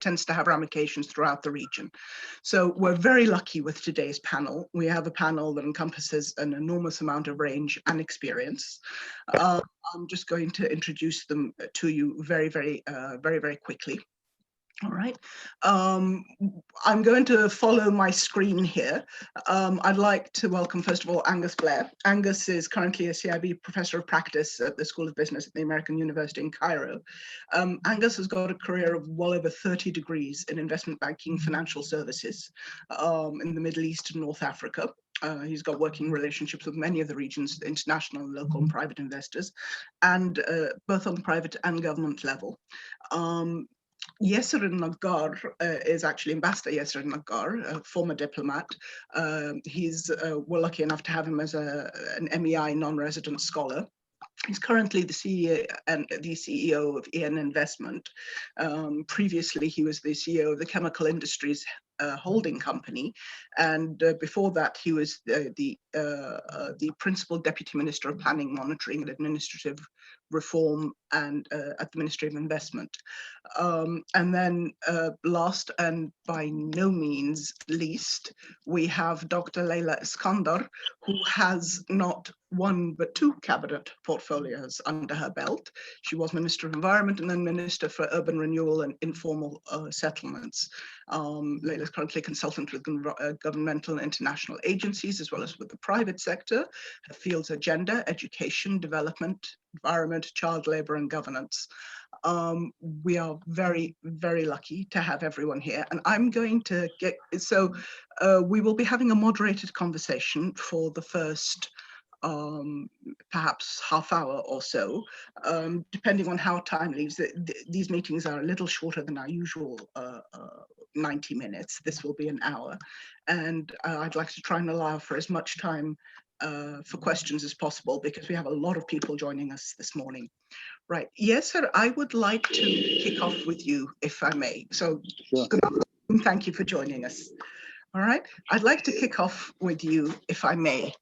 tends to have ramifications throughout the region. So we're very lucky with today's panel. We have a panel that encompasses an enormous amount of range and experience. I'm just going to introduce them to you very quickly. All right. I'm going to follow my screen here. I'd like to welcome, first of all, Angus Blair. Angus is currently a CIB Professor of Practice at the School of Business at the American University in Cairo. Angus has got a career of well over 30 degrees in investment banking, financial services in the Middle East and North Africa. He's got working relationships with many of the region's international, local and private investors, and both on the private and government level. Yasser Nagar is actually Ambassador Yasser Nagar, a former diplomat. We're lucky enough to have him as an MEI non-resident scholar. He's currently the CEO of EN Investment. Previously, he was the CEO of the Chemical Industries Holding Company, and before that, he was the Principal Deputy Minister of Planning, Monitoring and Administrative Reform and at the Ministry of Investment. And then last and by no means least, we have Dr. Leila Iskandar, who has not one but two cabinet portfolios under her belt. She was Minister of Environment and then Minister for Urban Renewal and Informal Settlements. Leila is currently a consultant with governmental and international agencies, as well as with the private sector. Her fields are gender, education, development, environment, child labor, and governance. We are very lucky to have everyone here, and I'm going to get, so we will be having a moderated conversation for the first perhaps half hour or so, depending on how time leaves. These meetings are a little shorter than our usual 90 minutes. This will be an hour, and I'd like to try and allow for as much time for questions as possible, because we have a lot of people joining us this morning. Right, yes, sir, I would like to kick off with you, if I may. So, sure. Good afternoon, thank you for joining us. All right, I'd like to kick off with you, if I may.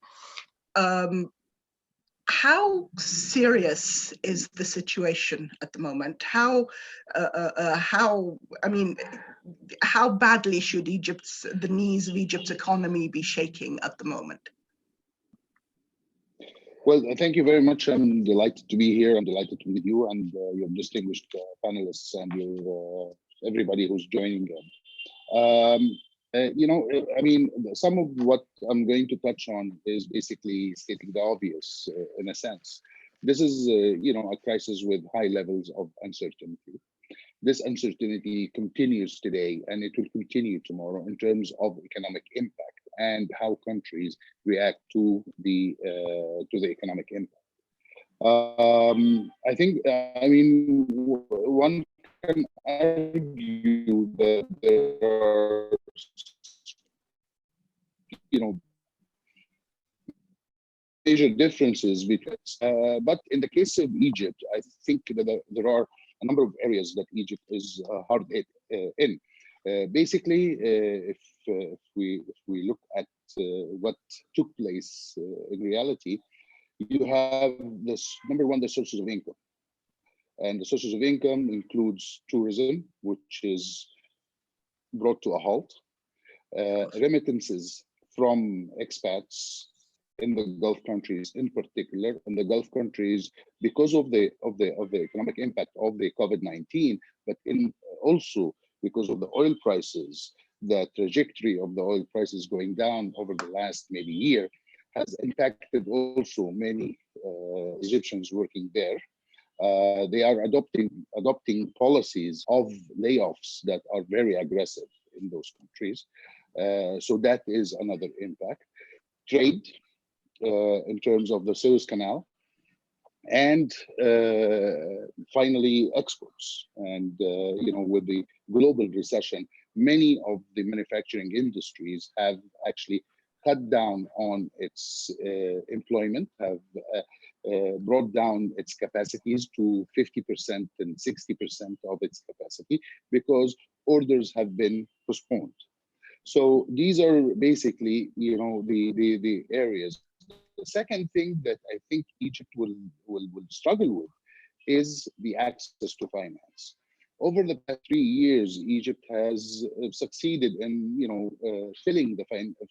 How serious is the situation at the moment? How badly should the knees of Egypt's economy be shaking at the moment? Well, thank you very much. I'm delighted to be here. I'm delighted to be with you and your distinguished panelists and your everybody who's joining them. I mean, some of what I'm going to touch on is basically stating the obvious in a sense. This is, a crisis with high levels of uncertainty. This uncertainty continues today, and it will continue tomorrow in terms of economic impact and how countries react to the economic impact. I think, one can argue that there are, major differences between, but in the case of Egypt, I think that there are a number of areas that Egypt is hard hit in. Basically, if we look at what took place in reality, you have this, number one, the sources of income. And the sources of income includes tourism, which is brought to a halt, remittances from expats in the Gulf countries in particular, and the Gulf countries, because of the economic impact of the COVID-19, but also because of the oil prices, the trajectory of the oil prices going down over the last maybe year has impacted also many Egyptians working there. They are adopting policies of layoffs that are very aggressive in those countries. So that is another impact. Trade, in terms of the Suez Canal, and finally exports. And with the global recession, many of the manufacturing industries have actually cut down on its employment, have brought down its capacities to 50% and 60% of its capacity because orders have been postponed. So these are basically, the areas. The second thing that I think Egypt will struggle with is the access to finance. over the past 3 years, Egypt has succeeded in, filling the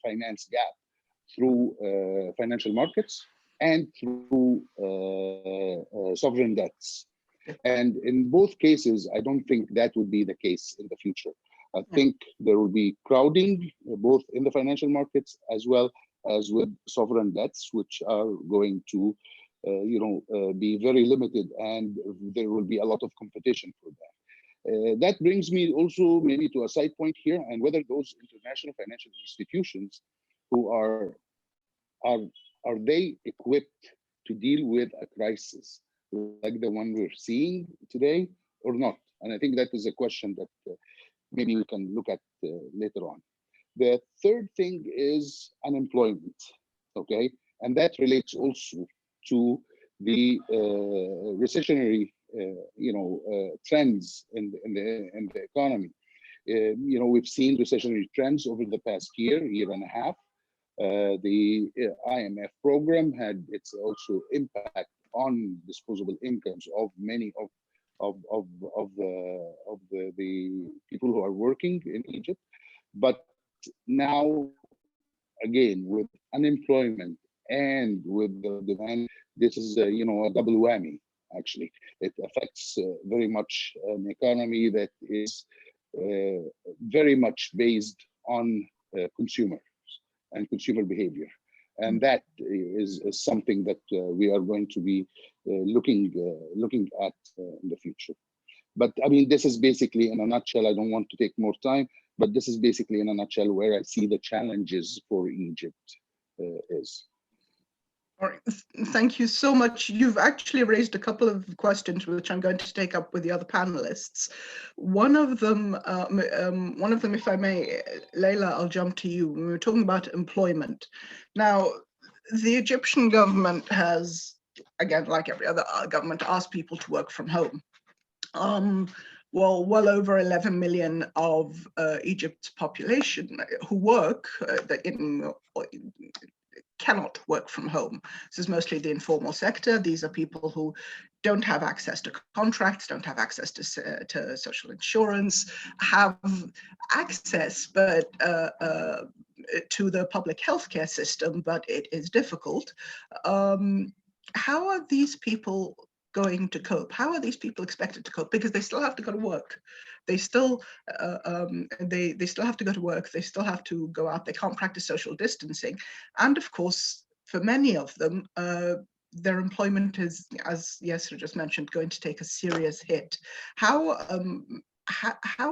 finance gap through financial markets and through sovereign debts. And in both cases, I don't think that would be the case in the future. I think there will be crowding both in the financial markets as well as with sovereign debts, which are going to, be very limited, and there will be a lot of competition for that. That brings me also maybe to a side point here, and whether those international financial institutions who are they equipped to deal with a crisis like the one we're seeing today or not? And I think that is a question that maybe we can look at later on. The third thing is unemployment, okay? And that relates also to the recessionary, trends in the economy. We've seen recessionary trends over the past year and a half. The IMF program had its also impact on disposable incomes of many of the people who are working in Egypt. But now, again, with unemployment and with the demand, this is a double whammy. Actually, it affects very much an economy that is very much based on consumers and consumer behavior, and that is something that we are going to be looking at in the future. But I mean, this is basically in a nutshell. I don't want to take more time, but this is basically in a nutshell where I see the challenges for Egypt is. All right. Thank you so much. You've actually raised a couple of questions which I'm going to take up with the other panelists. One of them, if I may, Leila, I'll jump to you. We were talking about employment. Now, the Egyptian government has, again, like every other government, asked people to work from home. Well over 11 million of Egypt's population who work cannot work from home. This is mostly the informal sector. These are people who don't have access to contracts, don't have access to social insurance, have access but to the public healthcare system, but it is difficult. How are these people going to cope? How are these people expected to cope? Because they still have to go to work. They still they still have to go to work. They still have to go out. They can't practice social distancing. And of course, for many of them, their employment is, as Yasser just mentioned, going to take a serious hit. How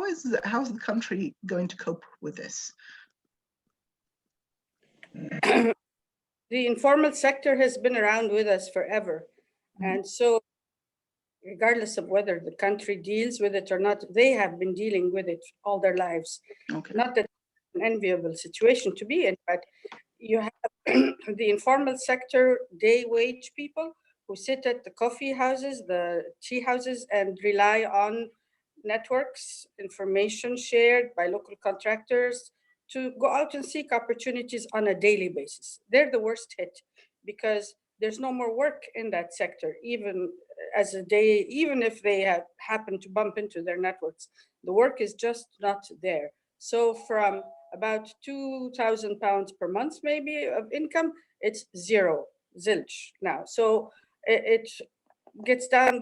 is the country going to cope with this? The informal sector has been around with us forever. And so regardless of whether the country deals with it or not, they have been dealing with it all their lives. Okay. Not that it's an enviable situation to be in, but you have the informal sector, day wage people who sit at the coffee houses, the tea houses, and rely on networks, information shared by local contractors to go out and seek opportunities on a daily basis. They're the worst hit because there's no more work in that sector, even if they have happened to bump into their networks. The work is just not there. So from about £2,000 per month, maybe, of income, it's zero, zilch now. So it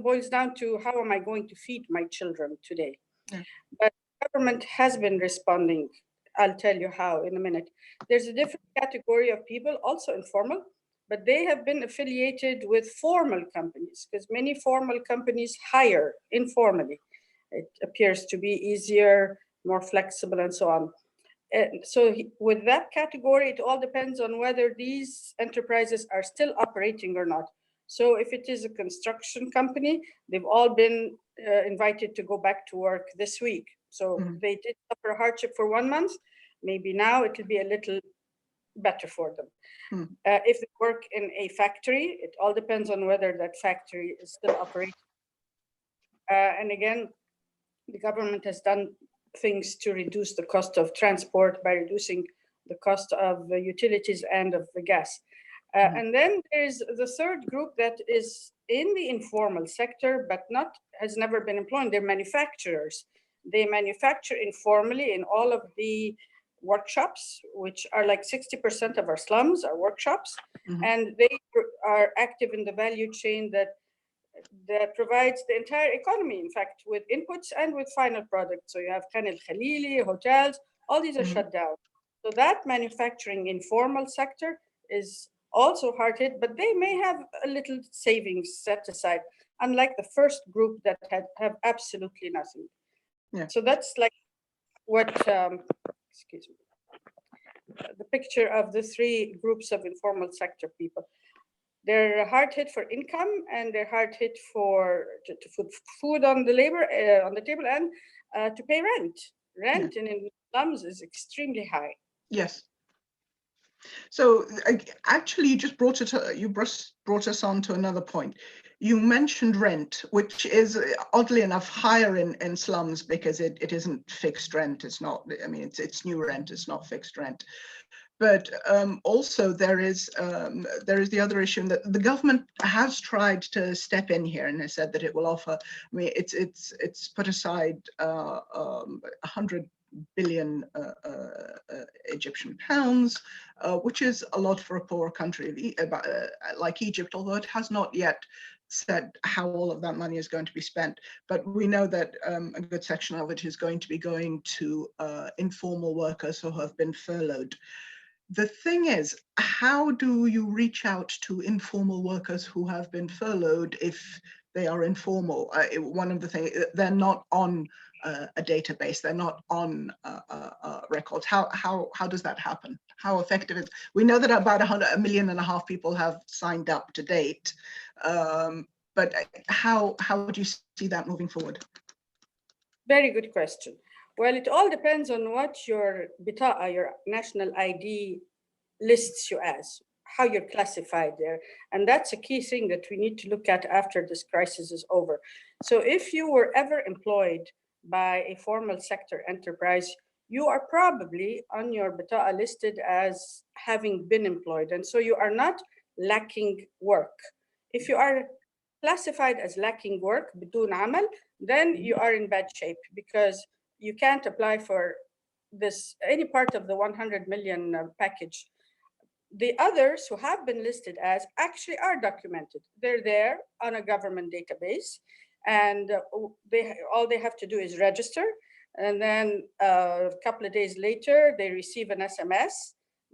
boils down to, how am I going to feed my children today? Yeah. But the government has been responding. I'll tell you how in a minute. There's a different category of people, also informal, but they have been affiliated with formal companies because many formal companies hire informally. It appears to be easier, more flexible, and so on. And so with that category, it all depends on whether these enterprises are still operating or not. So if it is a construction company, they've all been invited to go back to work this week. So they did suffer hardship for 1 month. Maybe now it will be a little better for them. If they work in a factory, it all depends on whether that factory is still operating. And again, the government has done things to reduce the cost of transport by reducing the cost of the utilities and of the gas. And then there's the third group that is in the informal sector, but has never been employed. They're manufacturers. They manufacture informally in all of the workshops, which are like 60% of our slums are workshops. And they are active in the value chain that provides the entire economy, in fact, with inputs and with final products. So you have Khan al-Khalili, hotels, all these are shut down. So that manufacturing informal sector is also hard hit, but they may have a little savings set aside, unlike the first group that have absolutely nothing. Yeah. So that's like what, excuse me, the picture of the three groups of informal sector people. They're hard hit for income, and they're hard hit for to put food on the on the table, and to pay rent. Rent in slums is extremely high. Yes. So actually, you just brought us on to another point. You mentioned rent, which is oddly enough higher in slums because it isn't fixed rent. It's not. I mean, it's new rent. It's not fixed rent. But also there is the other issue that the government has tried to step in here and has said that it will offer. I mean, it's put aside 100 billion Egyptian pounds, which is a lot for a poor country like Egypt, although it has not yet said how all of that money is going to be spent. But we know that a good section of it is going to be going to informal workers who have been furloughed. The thing is, how do you reach out to informal workers who have been furloughed if they are informal? One of the things, they're not on a database, they're not on records. How does that happen? How effective is it? We know that about 1.5 million people have signed up to date, but how do you see that moving forward? Very good question. Well, it all depends on what your bita'a, your national ID, lists you as, how you're classified there. And that's a key thing that we need to look at after this crisis is over. So if you were ever employed by a formal sector enterprise, you are probably on your bita'a listed as having been employed. And so you are not lacking work. If you are classified as lacking work, بدون عمل, then you are in bad shape because you can't apply for any part of the 100 million package. The others who have been listed as actually are documented. They're there on a government database, and all they have to do is register. And then a couple of days later, they receive an SMS.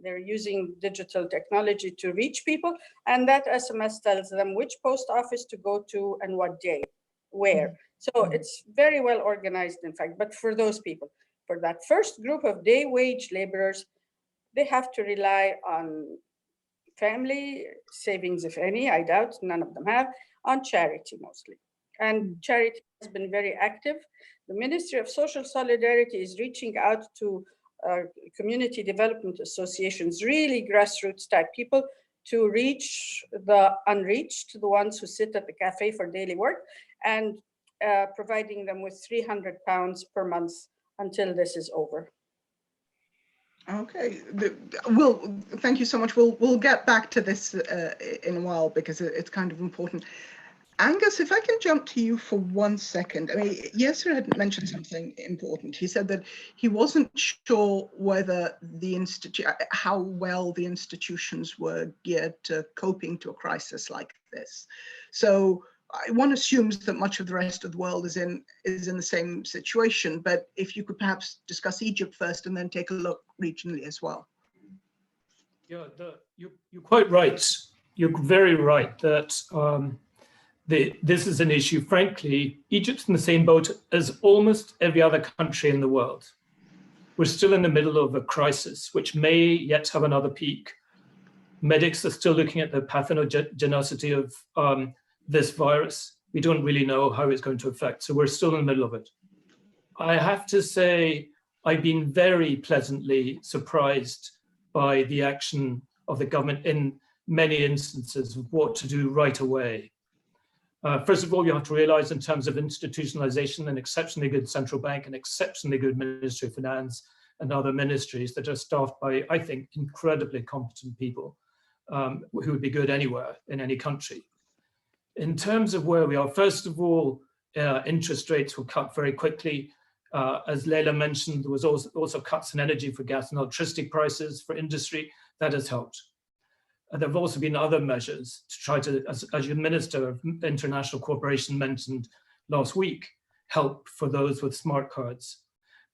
They're using digital technology to reach people. And that SMS tells them which post office to go to and what day, where. So it's very well organized, in fact. But for those people, for that first group of day wage laborers, they have to rely on family savings, if any. I doubt none of them have, on charity mostly. And charity has been very active. The Ministry of Social Solidarity is reaching out to community development associations, really grassroots type people, to reach the unreached, the ones who sit at the cafe for daily work, and providing them with £300 per month until this is over. Okay, thank you so much. We'll get back to this in a while because it's kind of important. Angus, if I can jump to you for 1 second. I mean, Yasser had mentioned something important. He said that he wasn't sure whether how well the institutions were geared to coping to a crisis like this. So one assumes that much of the rest of the world is in the same situation. But if you could perhaps discuss Egypt first and then take a look regionally as well. Yeah, you're quite right. You're very right that this is an issue. Frankly, Egypt's in the same boat as almost every other country in the world. We're still in the middle of a crisis, which may yet have another peak. Medics are still looking at the pathogenicity of this virus. We don't really know how it's going to affect, so we're still in the middle of it. I have to say, I've been very pleasantly surprised by the action of the government in many instances of what to do right away. First of all, you have to realize in terms of institutionalization, an exceptionally good central bank, an exceptionally good Ministry of Finance and other ministries that are staffed by, I think, incredibly competent people. who would be good anywhere in any country. In terms of where we are, first of all, interest rates were cut very quickly. As Leila mentioned, there was also cuts in energy for gas and electricity prices for industry. That has helped. There have also been other measures to try to, as your Minister of International Cooperation mentioned last week, help for those with smart cards.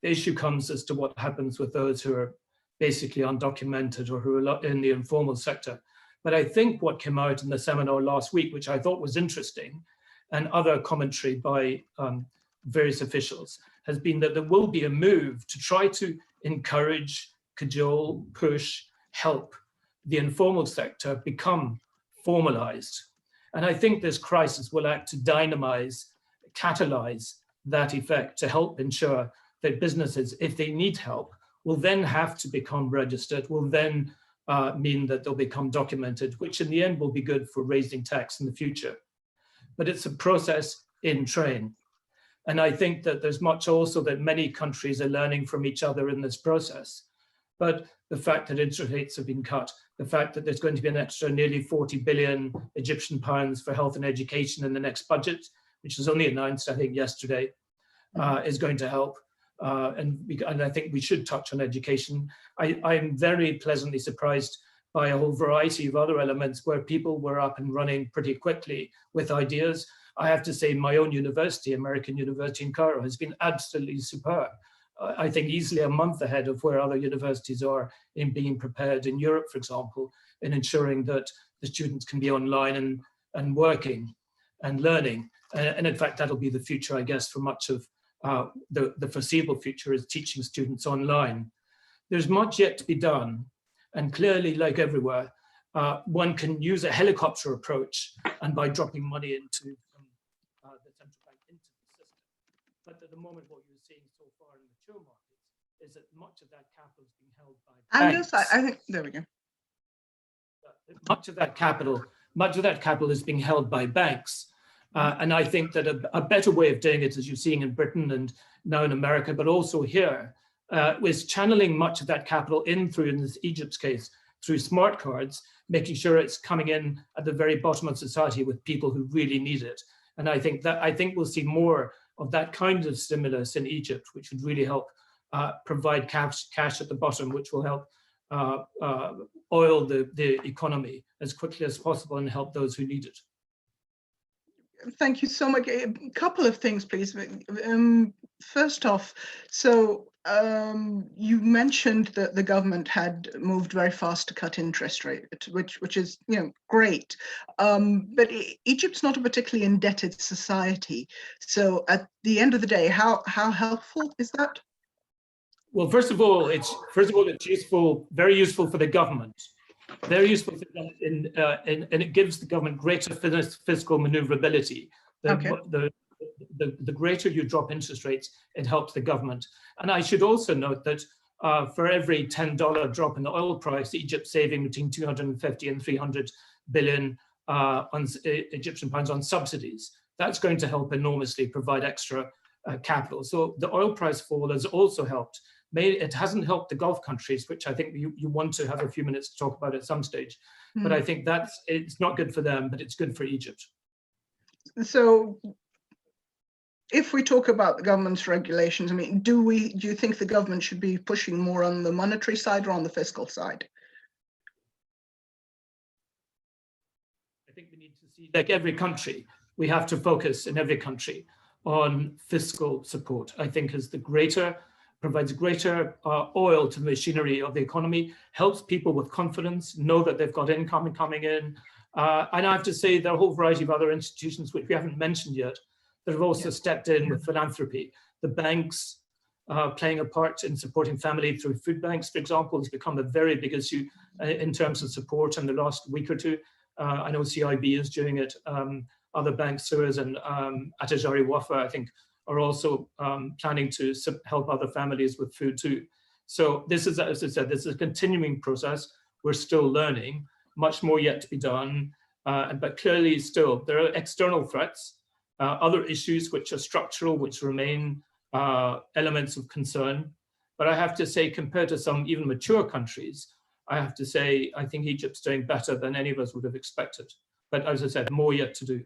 The issue comes as to what happens with those who are basically undocumented or who are in the informal sector. But I think what came out in the seminar last week, which I thought was interesting, and other commentary by various officials, has been that there will be a move to try to encourage, cajole, push, help the informal sector become formalized. And I think this crisis will act to dynamize, catalyze that effect to help ensure that businesses, if they need help, will then have to become registered, will then mean that they'll become documented, which in the end will be good for raising tax in the future. But it's a process in train. And I think that there's much also that many countries are learning from each other in this process. But the fact that interest rates have been cut, the fact that there's going to be an extra nearly 40 billion Egyptian pounds for health and education in the next budget, which was only announced, I think, yesterday, is going to help. And I think we should touch on education. I'm very pleasantly surprised by a whole variety of other elements where people were up and running pretty quickly with ideas. I have to say my own university, American University in Cairo, has been absolutely superb. I think easily a month ahead of where other universities are in being prepared in Europe, for example, in ensuring that the students can be online and working and learning. And in fact, that'll be the future, I guess, for much of the foreseeable future is teaching students online. There's much yet to be done. And clearly, like everywhere, one can use a helicopter approach and by dropping money into the central bank into the system. But at the moment, what you're seeing so far in mature markets is that much of that capital is being held by Angus, banks. I think, there we go. Much of that capital is being held by banks. And I think that a better way of doing it, as you're seeing in Britain and now in America, but also here, is channeling much of that capital in through, in this Egypt's case, through smart cards, making sure it's coming in at the very bottom of society with people who really need it. And I think we'll see more of that kind of stimulus in Egypt, which would really help provide cash at the bottom, which will help oil the economy as quickly as possible and help those who need it. Thank you so much. A couple of things, please. First off, so you mentioned that the government had moved very fast to cut interest rate, which is great. But Egypt's not a particularly indebted society. So at the end of the day, how helpful is that? Well, first of all, it's useful, very useful for the government. Very useful for them and it gives the government greater fiscal maneuverability. The greater you drop interest rates, it helps the government. And I should also note that for every $10 drop in the oil price, Egypt's saving between 250 and 300 billion Egyptian pounds on subsidies. That's going to help enormously provide extra capital. So the oil price fall has also helped. It hasn't helped the Gulf countries, which I think you want to have a few minutes to talk about at some stage. But I think it's not good for them, but it's good for Egypt. So if we talk about the government's regulations, I mean, do you think the government should be pushing more on the monetary side or on the fiscal side? I think we need to see, like every country, we have to focus in every country on fiscal support. I think provides greater oil to the machinery of the economy, helps people with confidence, know that they've got income coming in. And I have to say there are a whole variety of other institutions which we haven't mentioned yet that have also stepped in with philanthropy. The banks playing a part in supporting family through food banks, for example, has become a very big issue in terms of support in the last week or two. I know CIB is doing it. Other banks, Suez and Attajari Wafa, I think, are also planning to help other families with food too. So this is, as I said, this is a continuing process. We're still learning, much more yet to be done. But clearly still, there are external threats, other issues which are structural, which remain elements of concern. But I have to say, compared to some even mature countries, I have to say, I think Egypt's doing better than any of us would have expected. But as I said, more yet to do.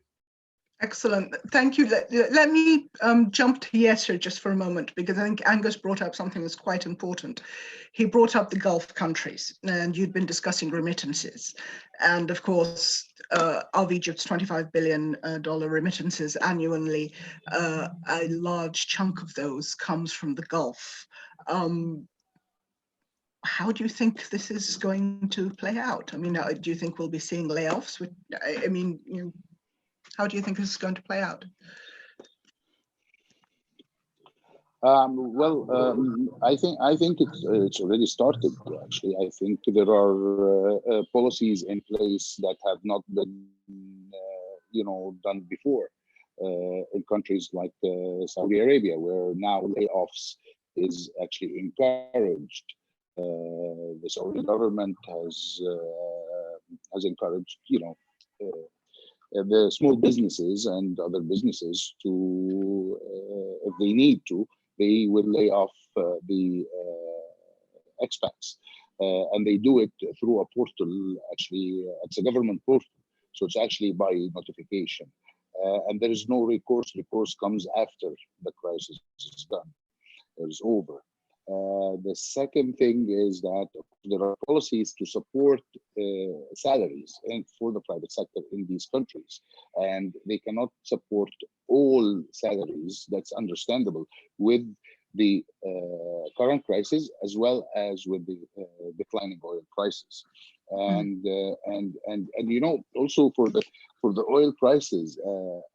Excellent. Thank you. Let me jump to Yasser just for a moment, because I think Angus brought up something that's quite important. He brought up the Gulf countries, and you'd been discussing remittances. And of course, of Egypt's $25 billion remittances annually, a large chunk of those comes from the Gulf. How do you think this is going to play out? I mean, do you think we'll be seeing layoffs? I mean, how do you think this is going to play out? I think it's already started. Actually, I think there are policies in place that have not been, done before in countries like Saudi Arabia, where now layoffs is actually encouraged. The Saudi government has encouraged, the small businesses and other businesses to, if they need to, they will lay off the expats, and they do it through a portal. Actually, it's a government portal, so it's actually by notification, and there is no recourse. Recourse comes after the crisis is done, is over. The second thing is that there are policies to support salaries and for the private sector in these countries, and they cannot support all salaries. That's understandable with the current crisis as well as with the declining oil prices, and also for the oil prices.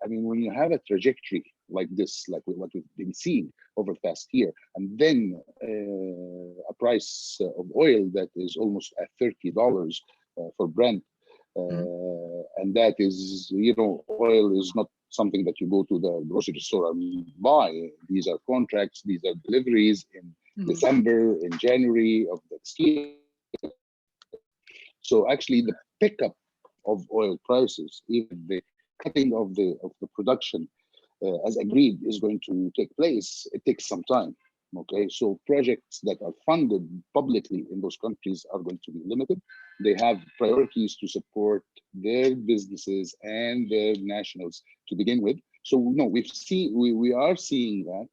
I mean, when you have a trajectory like this, like what we've been seeing over the past year, and then a price of oil that is almost at $30 for Brent, and that is, oil is not something that you go to the grocery store and buy. These are contracts, these are deliveries in December, in January of next year. So actually the pickup of oil prices, even the cutting of the production as agreed is going to take place. It takes some time. Okay, so projects that are funded publicly in those countries are going to be limited. They have priorities to support their businesses and their nationals to begin with. So no, we are seeing that,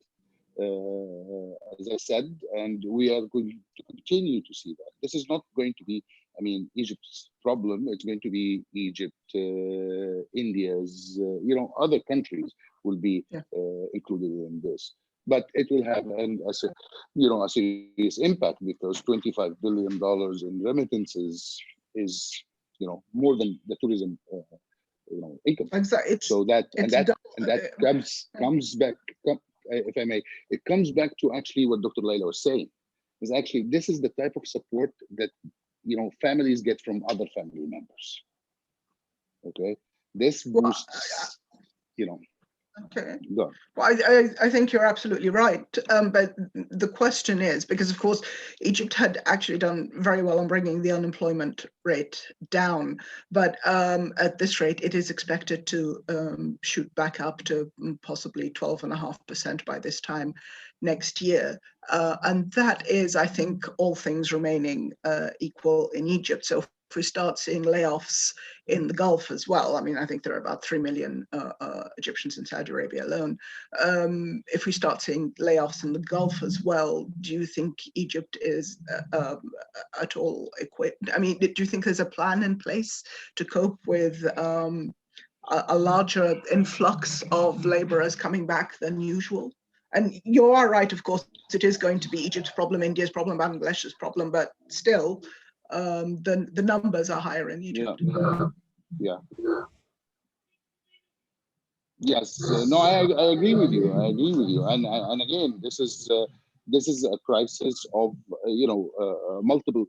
as I said, and we are going to continue to see that. This is not going to be, I mean, Egypt's problem. It's going to be Egypt, India's, other countries will be included in this. But it will have a serious impact, because $25 billion in remittances is, more than the tourism, income. Exactly. So that comes back, if I may, it comes back to actually what Dr. Laila was saying. Is actually this is the type of support that families get from other family members. Okay, this boosts, Okay. Go. Well, I think you're absolutely right. But the question is, because of course, Egypt had actually done very well on bringing the unemployment rate down. But at this rate, it is expected to shoot back up to possibly 12.5% by this time next year. And that is, I think, all things remaining equal in Egypt. So if we start seeing layoffs in the Gulf as well, I mean, I think there are about 3 million Egyptians in Saudi Arabia alone. If we start seeing layoffs in the Gulf as well, do you think Egypt is at all equipped? I mean, do you think there's a plan in place to cope with a larger influx of laborers coming back than usual? And you are right, of course, it is going to be Egypt's problem, India's problem, Bangladesh's problem, but still, the numbers are higher in Egypt. Yeah. Yes. No, I agree with you. I agree with you. And again, this is a crisis of multiple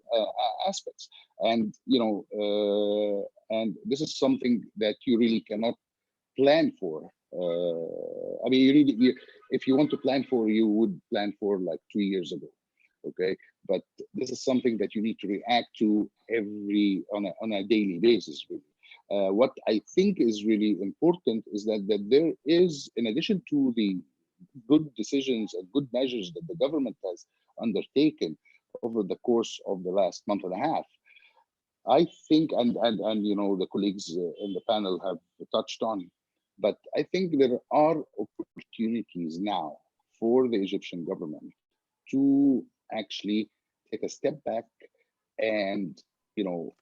aspects, and and this is something that you really cannot plan for. I mean, if you want to plan for, you would plan for like 2 years ago. Okay, but this is something that you need to react to on a daily basis. Really. What I think is really important is that there is, in addition to the good decisions and good measures that the government has undertaken over the course of the last month and a half. I think, and you know, the colleagues in the panel have touched on, but I think there are opportunities now for the Egyptian government to actually take a step back and, you know,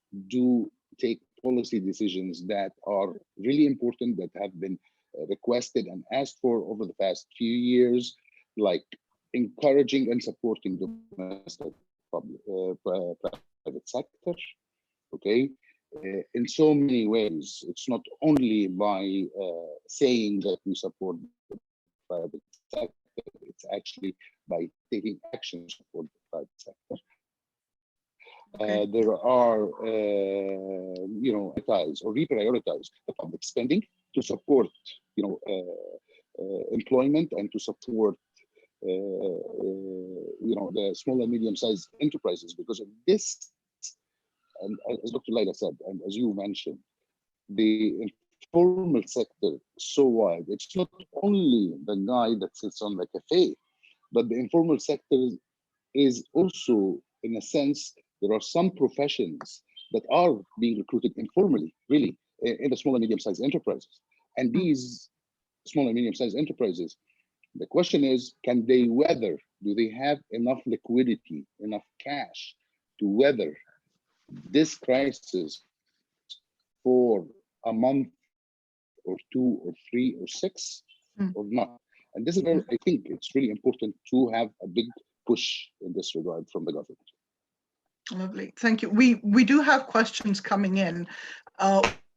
take policy decisions that are really important, that have been requested and asked for over the past few years, like encouraging and supporting domestic private sector, okay, in so many ways. It's not only by saying that we support the private sector, it's actually by taking action to support the private sector. Okay. There are, you know, reprioritize the public spending to support, you know, employment and to support, you know, the small and medium-sized enterprises. Because of this, and as Dr. Laila said, and as you mentioned, the informal sector is so wide. It's not only the guy that sits on the cafe, but the informal sector is also, in a sense, there are some professions that are being recruited informally, really, in the small and medium-sized enterprises. And these small and medium-sized enterprises, the question is, can they weather? Do they have enough liquidity, enough cash to weather this crisis for a month or 2 or 3 or 6 or not? And this is where I think it's really important to have a big push in this regard from the government. Lovely, thank you. We do have questions coming in.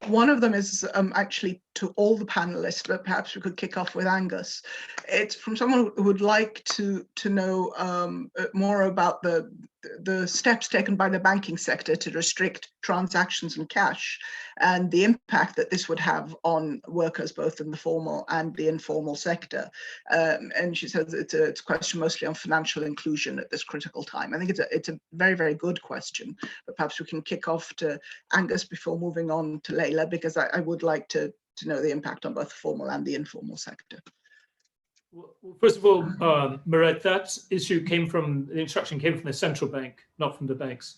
One of them is actually to all the panelists, but perhaps we could kick off with Angus. It's from someone who would like to know more about the steps taken by the banking sector to restrict transactions in cash and the impact that this would have on workers both in the formal and the informal sector. And she says it's a question mostly on financial inclusion at this critical time. I think it's a very, very good question, but perhaps we can kick off to Angus before moving on to Laila, because I would like to know the impact on both the formal and the informal sector. Well, first of all, Meret, that issue the instruction came from the central bank, not from the banks.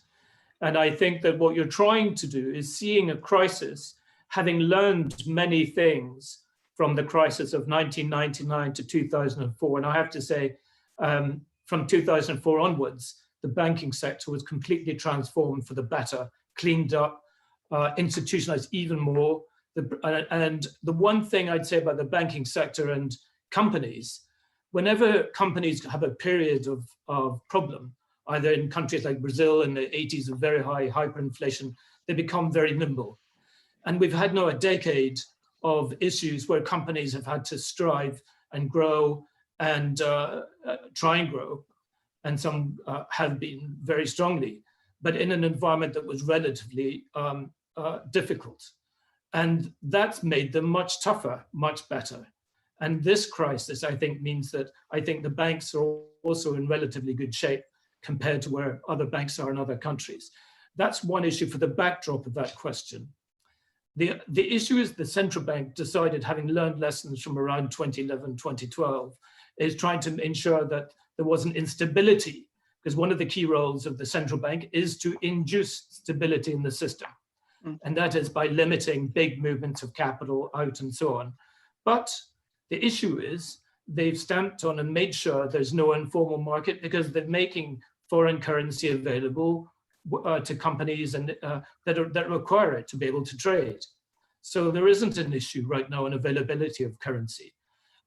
And I think that what you're trying to do is seeing a crisis, having learned many things from the crisis of 1999 to 2004. And I have to say, from 2004 onwards, the banking sector was completely transformed for the better, cleaned up, institutionalized even more. And the one thing I'd say about the banking sector and companies, whenever companies have a period of problem, either in countries like Brazil in the 80s of very high hyperinflation, they become very nimble. And we've had now a decade of issues where companies have had to strive and grow and try and grow, and some have been very strongly, but in an environment that was relatively difficult. And that's made them much tougher, much better. And this crisis, I think, means that I think the banks are also in relatively good shape compared to where other banks are in other countries. That's one issue for the backdrop of that question. The issue is the central bank decided, having learned lessons from around 2011, 2012, is trying to ensure that there wasn't instability, because one of the key roles of the central bank is to induce stability in the system. And that is by limiting big movements of capital out and so on. But the issue is they've stamped on and made sure there's no informal market, because they're making foreign currency available to companies and that require it to be able to trade. So there isn't an issue right now on availability of currency.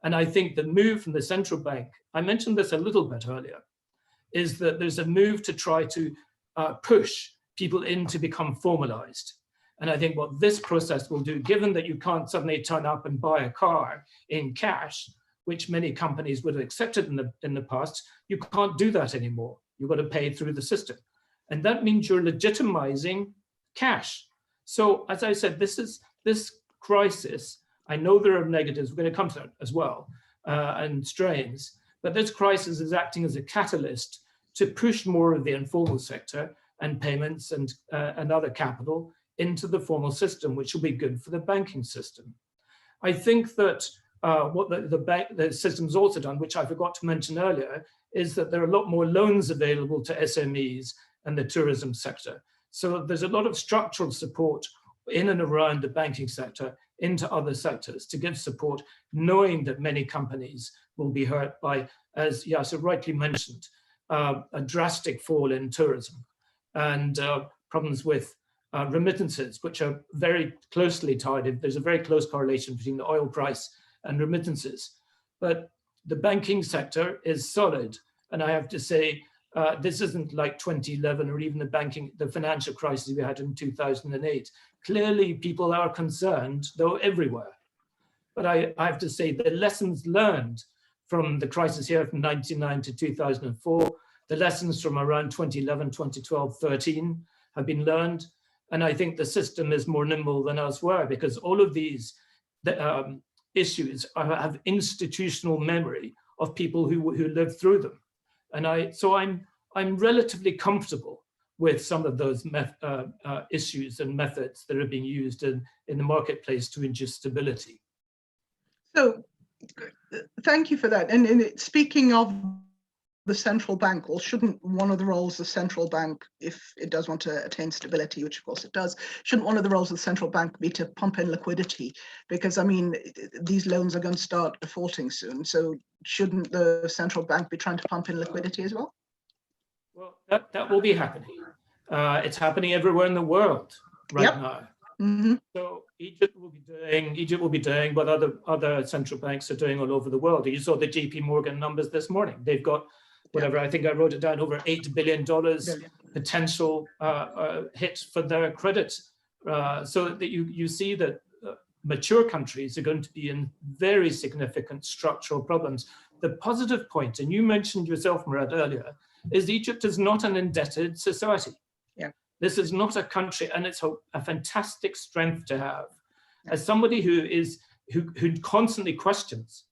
And I think the move from the central bank, I mentioned this a little bit earlier, is that there's a move to try to push people in to become formalized. And I think what this process will do, given that you can't suddenly turn up and buy a car in cash, which many companies would have accepted in the past, you can't do that anymore. You've got to pay through the system. And that means you're legitimizing cash. So as I said, this crisis, I know there are negatives, we're going to come to that as well, and strains, but this crisis is acting as a catalyst to push more of the informal sector and payments and other capital into the formal system, which will be good for the banking system. I think that what the system's also done, which I forgot to mention earlier, is that there are a lot more loans available to SMEs and the tourism sector. So there's a lot of structural support in and around the banking sector into other sectors to give support, knowing that many companies will be hurt by, as Yasser rightly mentioned, a drastic fall in tourism and problems with remittances, which are very closely tied. There's a very close correlation between the oil price and remittances. But the banking sector is solid. And I have to say, this isn't like 2011 or even the financial crisis we had in 2008. Clearly, people are concerned, though everywhere. But I have to say the lessons learned from the crisis here from 1999 to 2004, the lessons from around 2011, 2012, 13 have been learned. And I think the system is more nimble than elsewhere because all of these issues have institutional memory of people who lived through them. And so I'm relatively comfortable with some of those issues and methods that are being used in the marketplace to induce stability. So thank you for that. And speaking of the central bank, well, shouldn't one of the roles of the central bank, if it does want to attain stability, which of course it does, shouldn't one of the roles of the central bank be to pump in liquidity? Because I mean, these loans are going to start defaulting soon. So shouldn't the central bank be trying to pump in liquidity as well? Well, that will be happening. It's happening everywhere in the world right now. Mm-hmm. So Egypt will be doing what other central banks are doing all over the world. You saw the JP Morgan numbers this morning. They've got whatever, I think I wrote it down, over $8 billion potential hit for their credit. So that you see that mature countries are going to be in very significant structural problems. The positive point, and you mentioned yourself, Murad, earlier, is Egypt is not an indebted society. This is not a country, and it's a fantastic strength to have. As somebody who constantly questions,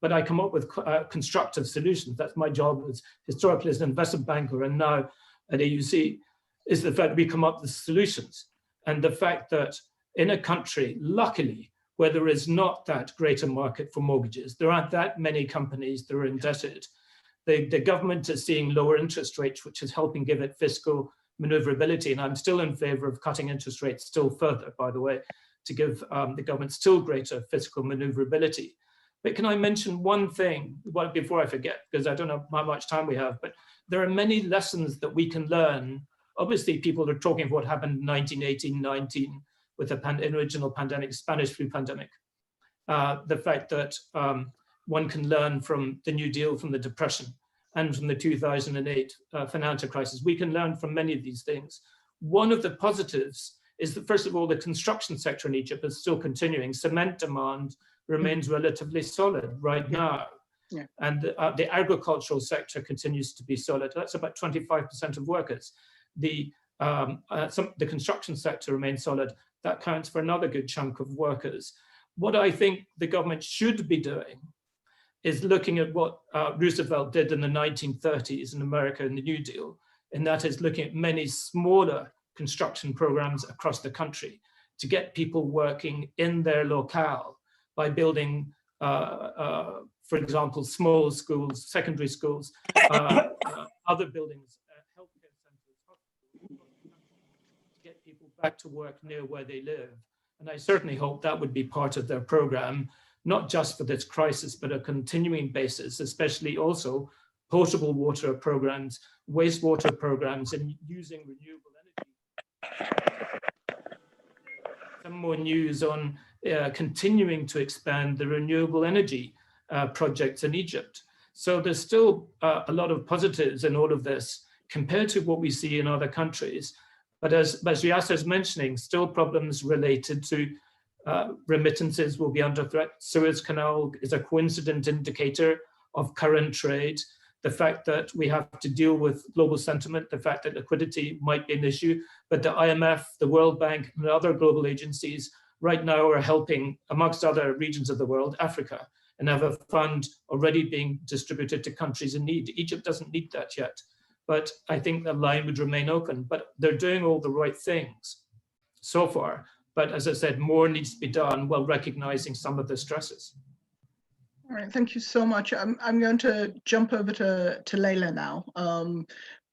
but I come up with constructive solutions. That's my job as historically as an investment banker and now at AUC, is the fact that we come up with solutions. And the fact that in a country, luckily, where there is not that greater market for mortgages, there aren't that many companies that are indebted. The government is seeing lower interest rates, which is helping give it fiscal maneuverability. And I'm still in favor of cutting interest rates still further, by the way, to give the government still greater fiscal maneuverability. But can I mention one thing before I forget, because I don't know how much time we have, but there are many lessons that we can learn. Obviously, people are talking of what happened in 1918-19 with the original pandemic, Spanish flu pandemic. The fact that one can learn from the New Deal, from the Depression, and from the 2008 financial crisis. We can learn from many of these things. One of the positives is that, first of all, the construction sector in Egypt is still continuing. Cement demand remains relatively solid right now. And the agricultural sector continues to be solid. That's about 25% of workers. The construction sector remains solid. That counts for another good chunk of workers. What I think the government should be doing is looking at what Roosevelt did in the 1930s in America in the New Deal, and that is looking at many smaller construction programs across the country to get people working in their locale by building, for example, small schools, secondary schools, other buildings, healthcare centers, hospitals, to get people back to work near where they live. And I certainly hope that would be part of their program, not just for this crisis, but a continuing basis, especially also potable water programs, wastewater programs, and using renewable energy. Some more news on continuing to expand the renewable energy projects in Egypt. So there's still a lot of positives in all of this compared to what we see in other countries. But as Yasser is mentioning, still problems related to remittances will be under threat. Suez Canal is a coincident indicator of current trade. The fact that we have to deal with global sentiment, the fact that liquidity might be an issue, but the IMF, the World Bank, and other global agencies right now are helping, amongst other regions of the world, Africa, and have a fund already being distributed to countries in need. Egypt doesn't need that yet, but I think the line would remain open. But they're doing all the right things so far. But as I said, more needs to be done while recognizing some of the stresses. All right, thank you so much. I'm going to jump over to Leila now.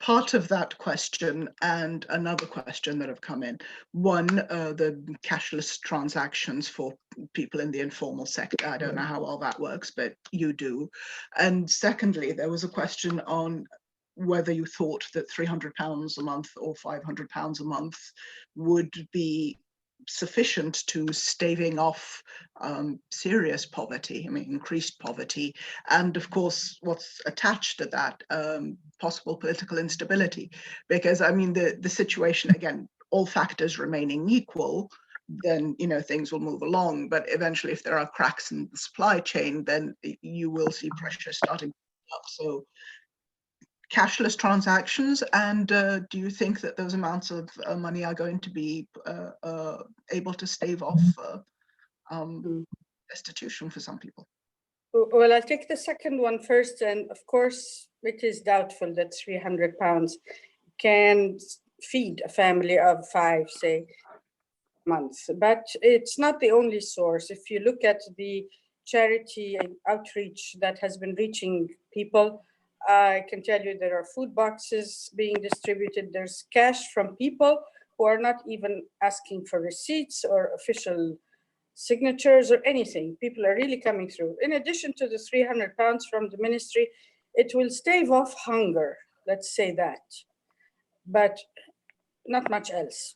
Part of that question and another question that have come in. One, the cashless transactions for people in the informal sector. I don't know how well that works, but you do. And secondly, there was a question on whether you thought that £300 a month or £500 a month would be sufficient to staving off serious poverty, I mean, increased poverty, and of course, what's attached to that, possible political instability. Because I mean, the situation, again, all factors remaining equal, then things will move along. But eventually, if there are cracks in the supply chain, then you will see pressure starting up. So cashless transactions, and do you think that those amounts of money are going to be able to stave off destitution for some people? Well, I'll take the second one first, and of course, it is doubtful that £300 can feed a family of 5, say, months. But it's not the only source. If you look at the charity and outreach that has been reaching people, I can tell you there are food boxes being distributed. There's cash from people who are not even asking for receipts or official signatures or anything. People are really coming through. In addition to the £300 from the ministry, it will stave off hunger, let's say that, but not much else.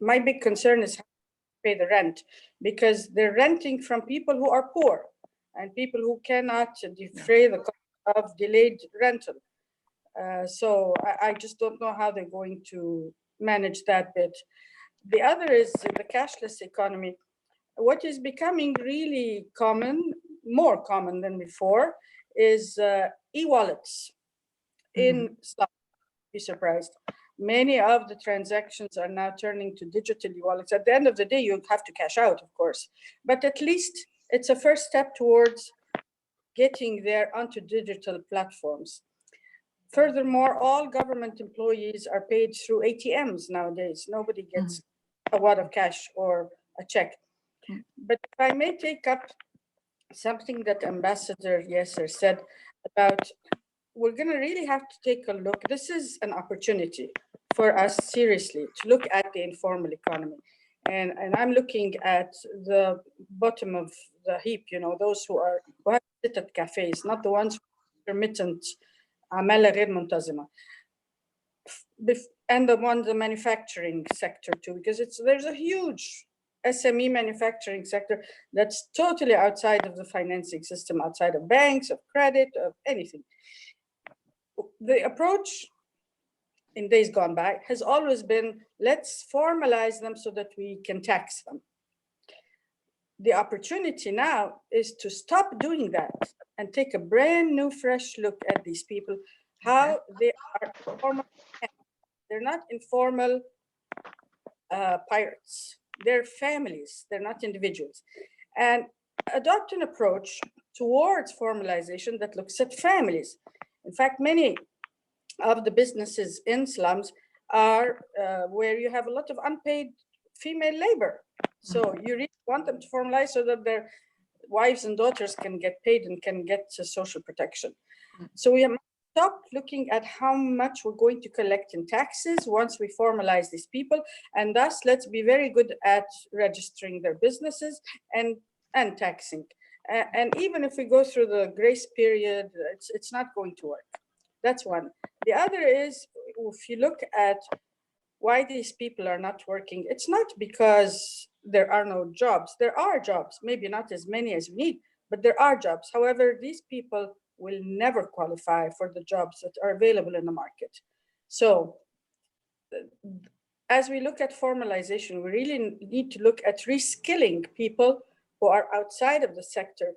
My big concern is how to pay the rent, because they're renting from people who are poor and people who cannot defray the cost of delayed rental. So I just don't know how they're going to manage that bit. The other is the cashless economy. What is becoming really common, more common than before, is e-wallets in slums. Be surprised. Many of the transactions are now turning to digital e-wallets. At the end of the day, you have to cash out, of course, but at least it's a first step towards getting there onto digital platforms. Furthermore, all government employees are paid through ATMs nowadays. Nobody gets a wad of cash or a check. But if I may take up something that Ambassador Yasser said about, we're going to really have to take a look. This is an opportunity for us seriously to look at the informal economy. And I'm looking at the bottom of the heap, those who have to sit at cafes, not the ones who are remittant, عمالة غير منتظمة. And the manufacturing sector too, because there's a huge SME manufacturing sector that's totally outside of the financing system, outside of banks, of credit, of anything. The approach in days gone by has always been, let's formalize them so that we can tax them. The opportunity now is to stop doing that and take a brand new, fresh look at these people, how they are formal. They're not informal pirates. They're families. They're not individuals. And adopt an approach towards formalization that looks at families. In fact, many of the businesses in slums are where you have a lot of unpaid female labor. So you really want them to formalize so that their wives and daughters can get paid and can get social protection. So we have stopped looking at how much we're going to collect in taxes once we formalize these people, and thus let's be very good at registering their businesses and taxing. And even if we go through the grace period, it's not going to work. That's one. The other is, if you look at why these people are not working, it's not because there are no jobs. There are jobs, maybe not as many as we need, but there are jobs. However, these people will never qualify for the jobs that are available in the market. So as we look at formalization, we really need to look at reskilling people who are outside of the sector.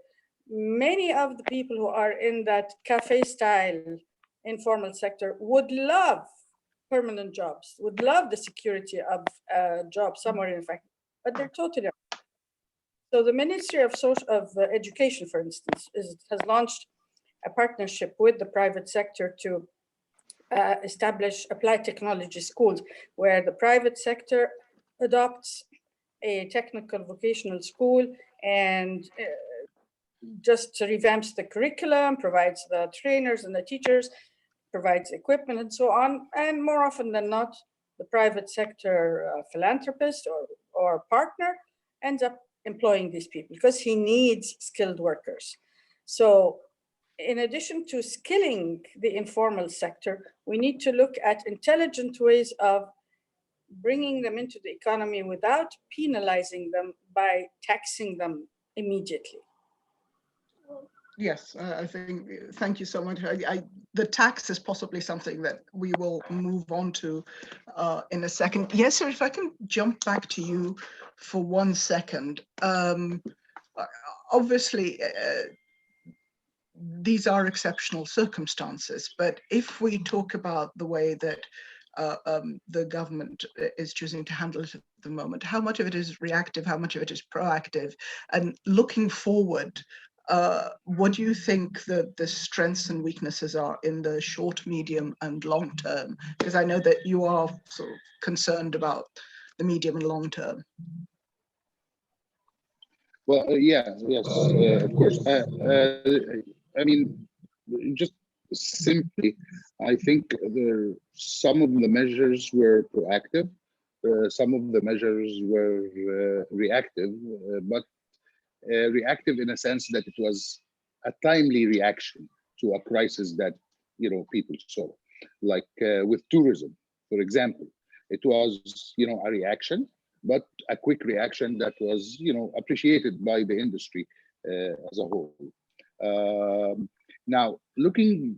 Many of the people who are in that cafe style informal sector would love permanent jobs, would love the security of a job somewhere, in fact, but they're totally. So the Ministry of Education, for instance, has launched a partnership with the private sector to establish applied technology schools, where the private sector adopts a technical vocational school and just revamps the curriculum, provides the trainers and the teachers, provides equipment and so on. And more often than not, the private sector philanthropist or partner ends up employing these people because he needs skilled workers. So in addition to skilling the informal sector, we need to look at intelligent ways of bringing them into the economy without penalizing them by taxing them immediately. Yes, I think, thank you so much. The tax is possibly something that we will move on to in a second. Yes, sir, if I can jump back to you for 1 second. Obviously, these are exceptional circumstances, but if we talk about the way that the government is choosing to handle it at the moment, how much of it is reactive, how much of it is proactive, and looking forward, what do you think the strengths and weaknesses are in the short, medium, and long term? Because I know that you are sort of concerned about the medium and long term. Well, yes, of course. I mean, just simply, I think some of the measures were proactive, some of the measures were reactive, but reactive in a sense that it was a timely reaction to a crisis that people saw, like with tourism, for example. It was a reaction, but a quick reaction that was appreciated by the industry as a whole. Now, looking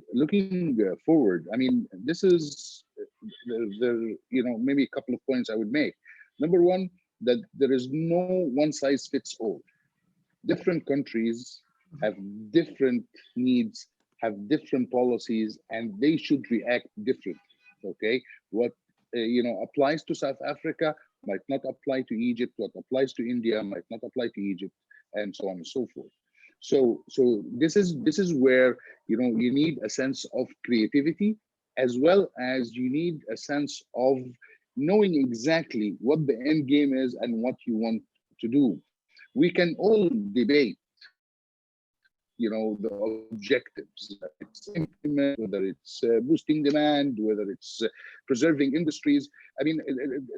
forward, I mean, this is maybe a couple of points I would make. Number one, that there is no one size fits all. Different countries have different needs, have different policies, and they should react differently. Okay, what applies to South Africa might not apply to Egypt. What applies to India might not apply to Egypt, and so on and so forth. So this is where you need a sense of creativity, as well as you need a sense of knowing exactly what the end game is and what you want to do. We can all debate the objectives, whether it's implement, whether it's boosting demand, whether it's preserving industries. I mean,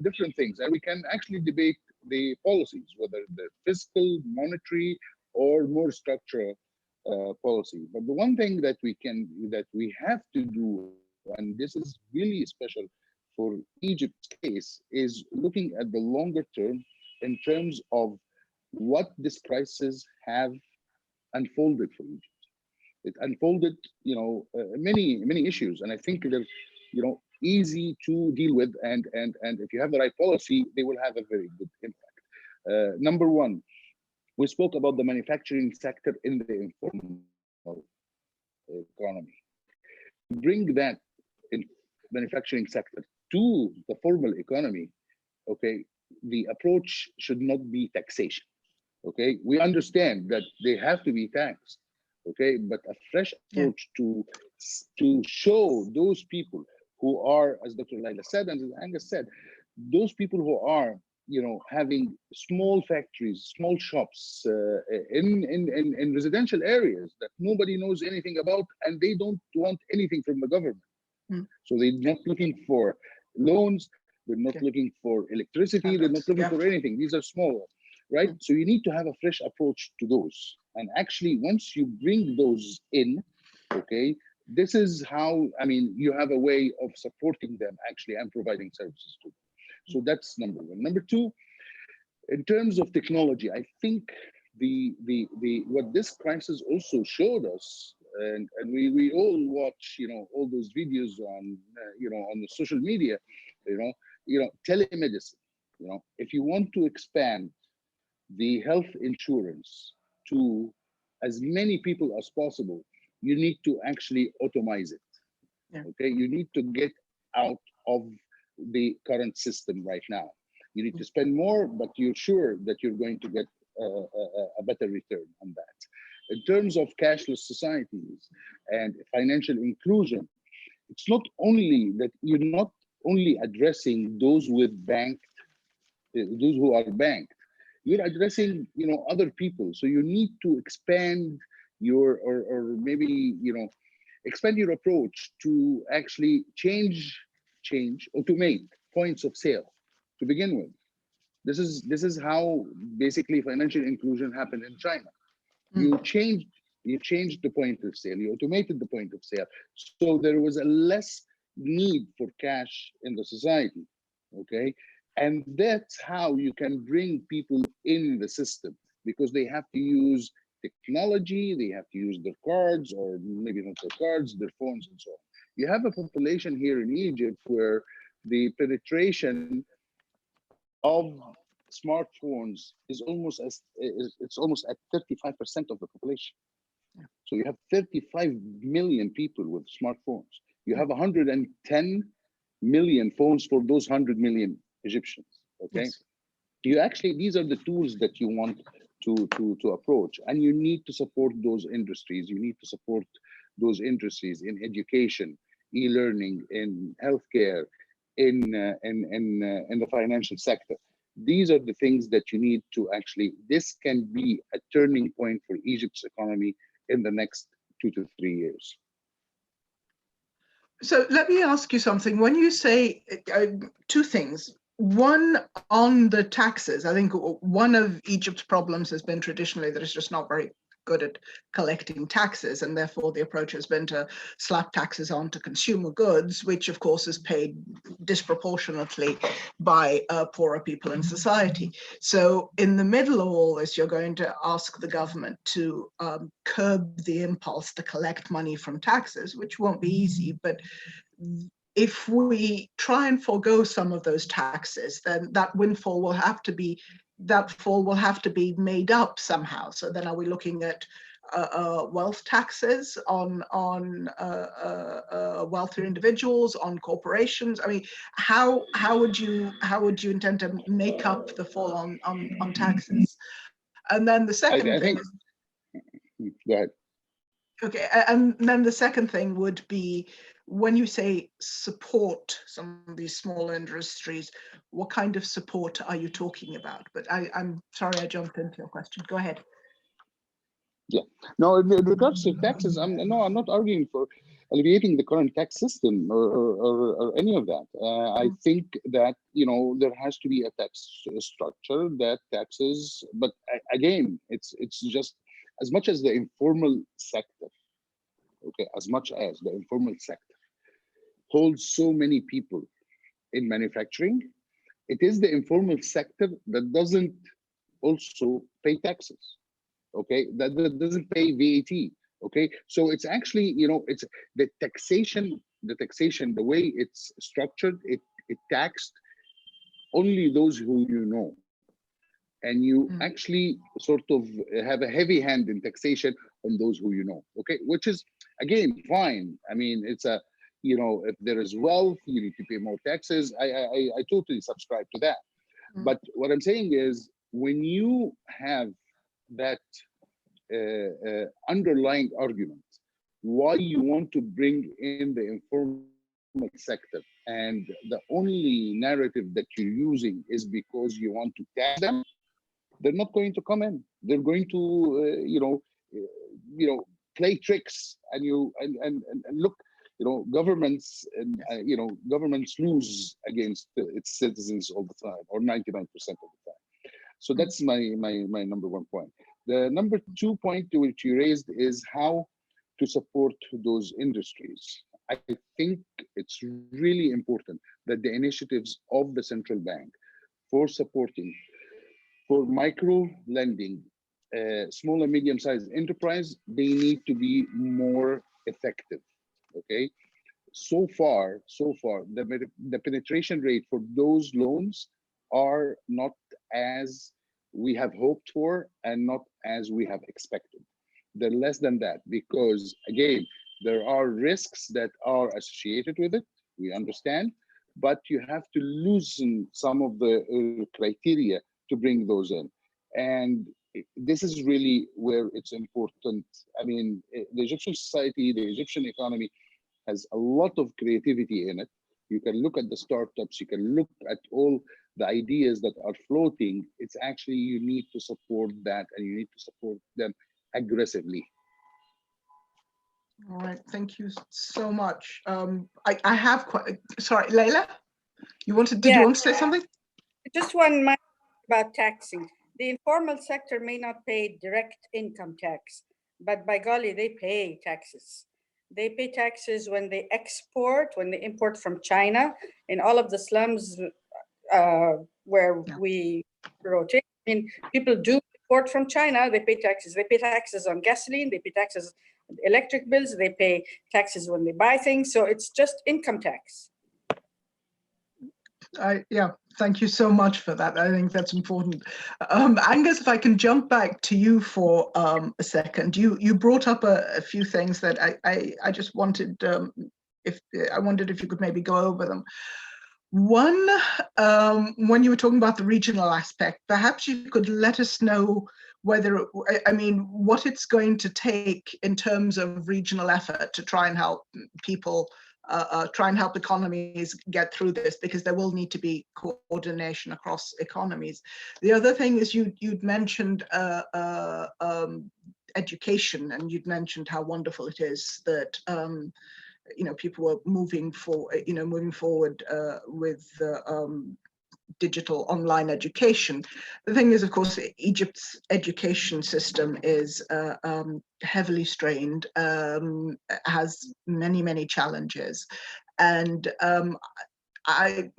different things. And we can actually debate the policies, whether they're fiscal, monetary, or more structural policy. But the one thing that we have to do, and this is really special for Egypt's case, is looking at the longer term in terms of what this crisis have unfolded for Egypt. It unfolded, many issues, and I think they're, easy to deal with, and if you have the right policy, they will have a very good impact. Number one, we spoke about the manufacturing sector in the informal economy. Bring that in manufacturing sector to the formal economy. Okay, the approach should not be taxation. Okay, we understand that they have to be taxed, okay, but a fresh approach to show those people who are, as Dr. Laila said and as Angus said, those people who are having small factories, small shops in residential areas that nobody knows anything about, and they don't want anything from the government. So they're not looking for loans, they're not looking for electricity, they're not looking for anything. These are small. Right? So you need to have a fresh approach to those. And actually, once you bring those in, okay, this is how, I mean, you have a way of supporting them actually and providing services to them. So that's number one. Number two, in terms of technology, I think what this crisis also showed us, and we all watch, all those videos on, on the social media, telemedicine. If you want to expand the health insurance to as many people as possible, you need to actually automize it. Okay, you need to get out of the current system right now. You need to spend more, but you're sure that you're going to get a better return on that. In terms of cashless societies and financial inclusion, it's not only that you're not only addressing those with those who are banked. you're addressing, other people. So you need to expand your, or maybe, expand your approach to actually automate points of sale to begin with. This is how basically financial inclusion happened in China. You changed the point of sale, you automated the point of sale. So there was a less need for cash in the society, okay? And that's how you can bring people in the system, because they have to use technology, they have to use their cards, or maybe not their cards, their phones and so on. You have a population here in Egypt where the penetration of smartphones is almost at 35% of the population. So you have 35 million people with smartphones. You have 110 million phones for those 100 million Egyptians. Okay, Yes. These are the tools that you want to approach, and you need to support those industries. You need to support those industries in education, e-learning, in healthcare, in the financial sector. These are the things that you need to actually. This can be a turning point for Egypt's economy in the next 2 to 3 years. So let me ask you something. When you say two things, one on the taxes, I think one of Egypt's problems has been traditionally that it's just not very good at collecting taxes, and therefore the approach has been to slap taxes onto consumer goods, which of course is paid disproportionately by poorer people in society. So in the middle of all this, you're going to ask the government to curb the impulse to collect money from taxes, which won't be easy, but if we try and forego some of those taxes, then that windfall will have to be, that fall will have to be made up somehow. So then are we looking at wealth taxes on wealthier individuals, on corporations? I mean, how would you intend to make up the fall on taxes? And then the second thing is, go ahead. Okay, and then the second thing would be, when you say support some of these small industries, what kind of support are you talking about? But I'm sorry I jumped into your question. Go ahead. Yeah, no, in regards to taxes, I'm not arguing for alleviating the current tax system or any of that. I think that, there has to be a tax structure that taxes, but again, it's just as much as the informal sector, okay, as much as the informal sector holds so many people in manufacturing, it is the informal sector that doesn't also pay taxes, okay, that doesn't pay VAT, okay? So it's actually, it's the taxation, the way it's structured, it taxed only those who and you actually sort of have a heavy hand in taxation on those who okay, which is, again, fine. I mean, it's a, if there is wealth, you need to pay more taxes. I totally subscribe to that. But what I'm saying is, when you have that underlying argument, why you want to bring in the informal sector, and the only narrative that you're using is because you want to tax them, they're not going to come in. They're going to, play tricks, and look, governments and governments lose against its citizens all the time, or 99% of the time. So that's my number one point. The number 2 point which you raised is how to support those industries. I think it's really important that the initiatives of the central bank for supporting, for micro lending, small and medium-sized enterprise, they need to be more effective. Okay, so far, the penetration rate for those loans are not as we have hoped for, and not as we have expected. They're less than that, because again, there are risks that are associated with it, we understand, but you have to loosen some of the criteria to bring those in. And this is really where it's important. I mean, the Egyptian society, the Egyptian economy has a lot of creativity in it. You can look at the startups, you can look at all the ideas that are floating, it's actually you need to support that, and you need to support them aggressively. All right, thank you so much. I have quite, sorry, Leila, did you want to say something? Just one mind about taxing. The informal sector may not pay direct income tax, but by golly, they pay taxes. They pay taxes when they export, when they import from China, in all of the slums where we rotate. I mean, people do import from China, they pay taxes. They pay taxes on gasoline, they pay taxes on electric bills, they pay taxes when they buy things. So it's just income tax. Yeah, thank you so much for that. I think that's important. Angus, if I can jump back to you for a second, you brought up a few things that I just wanted, I wondered if you could maybe go over them. One, when you were talking about the regional aspect, perhaps you could let us know whether, I mean, what it's going to take in terms of regional effort to try and help people, try and help economies get through this, because there will need to be coordination across economies. The other thing is you'd mentioned education, and you'd mentioned how wonderful it is that people were moving forward with digital online education. The thing is, of course, Egypt's education system is heavily strained, has many challenges, and I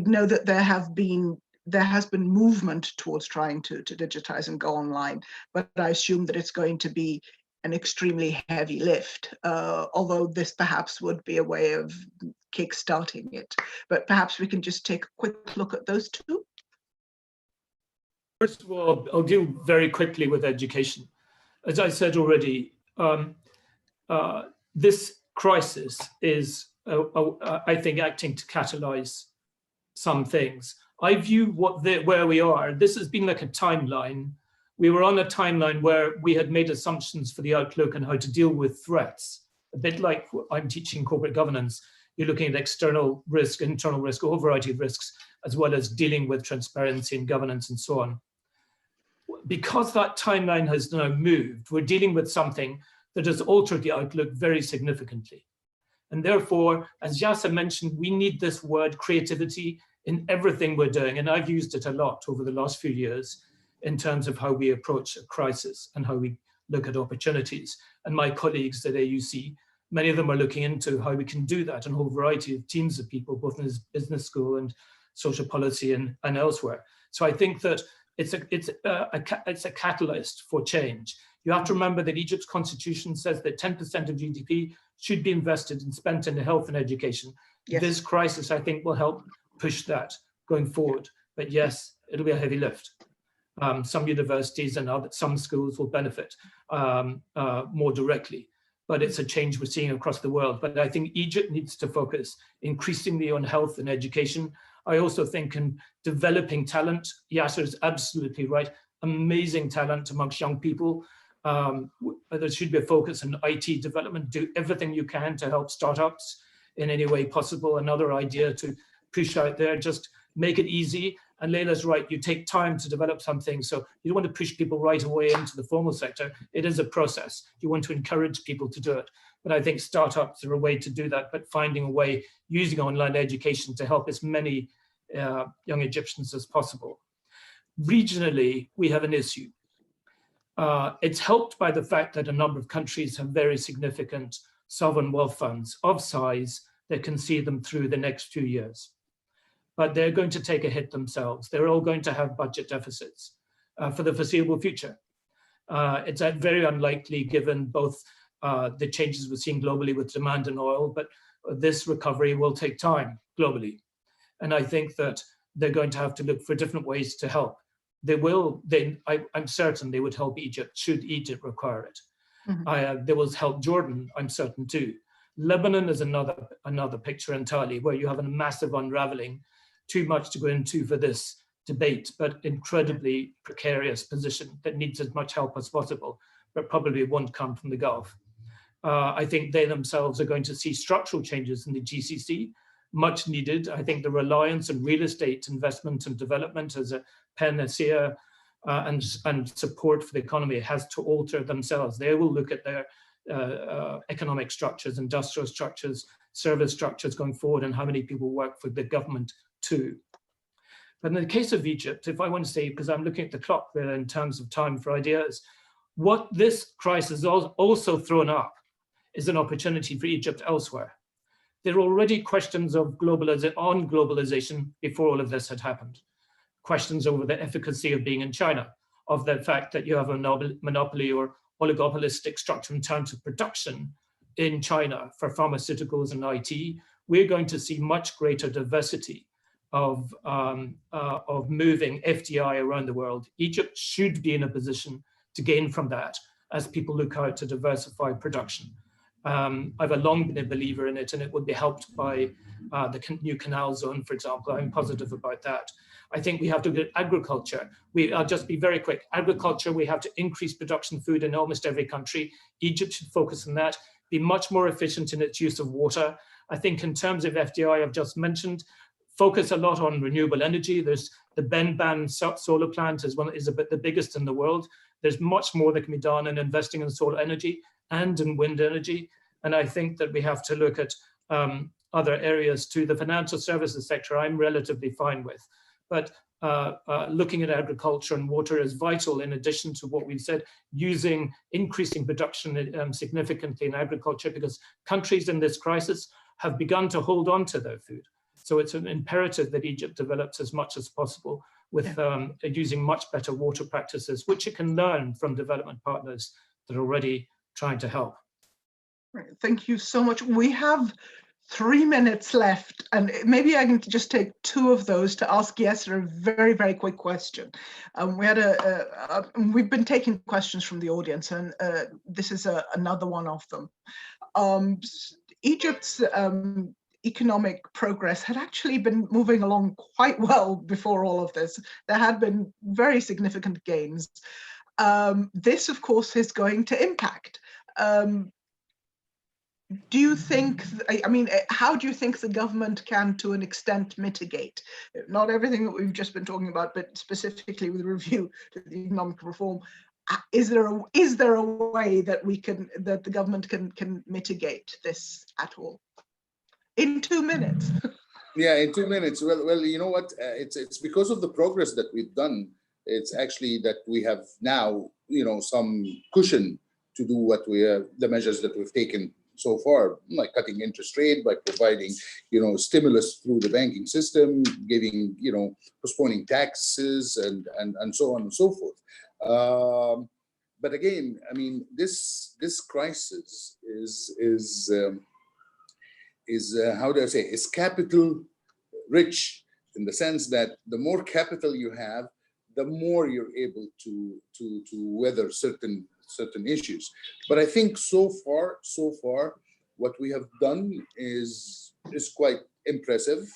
know that there has been movement towards trying to digitize and go online, but I assume that it's going to be an extremely heavy lift, although this perhaps would be a way of kickstarting it. But perhaps we can just take a quick look at those two. First of all, I'll deal very quickly with education. As I said already, this crisis is, I think, acting to catalyze some things. I view where we are. This has been like a timeline. We were on a timeline where we had made assumptions for the outlook and how to deal with threats. A bit like I'm teaching corporate governance. You're looking at external risk, internal risk, a whole variety of risks, as well as dealing with transparency and governance and so on. Because that timeline has now moved, we're dealing with something that has altered the outlook very significantly. And therefore, as Yasser mentioned, we need this word creativity in everything we're doing. And I've used it a lot over the last few years in terms of how we approach a crisis and how we look at opportunities. And my colleagues at AUC, many of them are looking into how we can do that, and a whole variety of teams of people, both in this business school and social policy and elsewhere. So I think that it's a catalyst for change. You have to remember that Egypt's constitution says that 10% of GDP should be invested and spent in health and education. Yes. This crisis, I think, will help push that going forward. But yes, it'll be a heavy lift. Some universities and some schools will benefit more directly, but it's a change we're seeing across the world. But I think Egypt needs to focus increasingly on health and education. I also think in developing talent. Yasser is absolutely right. Amazing talent amongst young people. There should be a focus on IT development. Do everything you can to help startups in any way possible. Another idea to push out there, just make it easy. And Leila's right, you take time to develop something. So you don't want to push people right away into the formal sector. It is a process. You want to encourage people to do it. But I think startups are a way to do that, but finding a way using online education to help as many young Egyptians as possible. Regionally, we have an issue. It's helped by the fact that a number of countries have very significant sovereign wealth funds of size that can see them through the next few years. But they're going to take a hit themselves. They're all going to have budget deficits for the foreseeable future. It's very unlikely given both the changes we're seeing globally with demand in oil, but this recovery will take time globally. And I think that they're going to have to look for different ways to help. I'm certain they would help Egypt, should Egypt require it. Mm-hmm. They will help Jordan, I'm certain too. Lebanon is another picture entirely, where you have a massive unraveling, too much to go into for this debate, but incredibly precarious position that needs as much help as possible, but probably won't come from the Gulf. I think they themselves are going to see structural changes in the GCC, much needed. I think the reliance on real estate investment and development as a panacea and support for the economy has to alter themselves. They will look at their economic structures, industrial structures, service structures going forward, and how many people work for the government too. But in the case of Egypt, if I want to say, because I'm looking at the clock there in terms of time for ideas, what this crisis has also thrown up is an opportunity for Egypt elsewhere. There are already questions of globalization before all of this had happened. Questions over the efficacy of being in China, of the fact that you have a monopoly or oligopolistic structure in terms of production in China for pharmaceuticals and IT. We're going to see much greater diversity of moving FDI around the world. Egypt should be in a position to gain from that as people look out to diversify production. I've long been a believer in it, and it would be helped by the new canal zone, for example. I'm positive about that. I think we have to get agriculture. I'll just be very quick. Agriculture, we have to increase production food in almost every country. Egypt should focus on that, be much more efficient in its use of water. I think in terms of FDI, I've just mentioned, focus a lot on renewable energy. There's the Benban solar plant is about the biggest in the world. There's much more that can be done in investing in solar energy and in wind energy. And I think that we have to look at other areas too. The financial services sector, I'm relatively fine with. But looking at agriculture and water is vital, in addition to what we've said, increasing production significantly in agriculture, because countries in this crisis have begun to hold on to their food. So it's an imperative that Egypt develops as much as possible with using much better water practices, which it can learn from development partners that are already trying to help. Thank you so much. We have 3 minutes left, and maybe I can just take 2 of those to ask Yasser a very, very quick question. We've been taking questions from the audience, and this is another one of them. Egypt's economic progress had actually been moving along quite well before all of this. There had been very significant gains. This, of course, is going to impact. Do you think, how do you think the government can, to an extent, mitigate? Not everything that we've just been talking about, but specifically with review to the economic reform. Is there a way that the government can mitigate this at all? In 2 minutes. Yeah, in 2 minutes. Well, you know what? It's because of the progress that we've done. It's actually that we have now, some cushion to do the measures that we've taken so far, like cutting interest rate, by providing, stimulus through the banking system, giving, postponing taxes, and so on and so forth. But again, this crisis is how do I say, is capital rich, in the sense that the more capital you have, the more you're able to weather certain issues. But I think so far, what we have done is quite impressive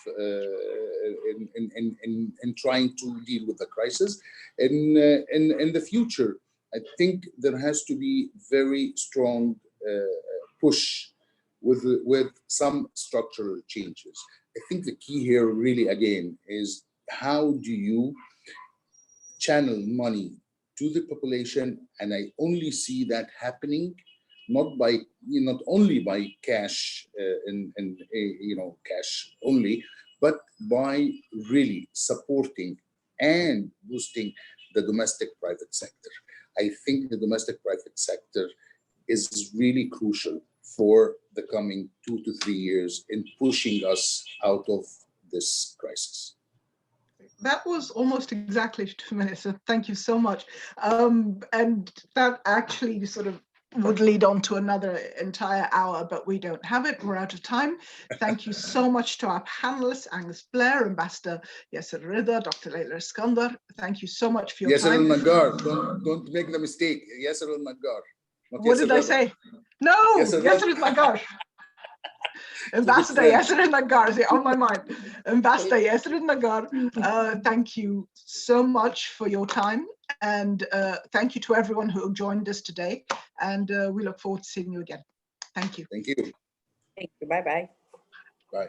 in trying to deal with the crisis. In the future, I think there has to be very strong push with some structural changes. I think the key here really, again, is how do you channel money to the population? And I only see that happening not only by cash cash only, but by really supporting and boosting the domestic private sector. I think the domestic private sector is really crucial for the coming 2 to 3 years in pushing us out of this crisis. That was almost exactly 2 minutes, so thank you so much. And that actually sort of would lead on to another entire hour, but we don't have it. We're out of time. Thank you so much to our panelists, Angus Blair, Ambassador Yasser Rida, Dr. Layla Iskandar. Thank you so much for your time. Yasser al-Naggar, don't make the mistake. Yasser al-Naggar. What did I say? No, Yasser al-Naggar. Ambassador Yasser al-Naggar is on my mind. Ambassador Yasser al-Naggar, thank you so much for your time, and thank you to everyone who joined us today, and we look forward to seeing you again. Thank you. Thank you. Thank you. Bye-bye. Bye.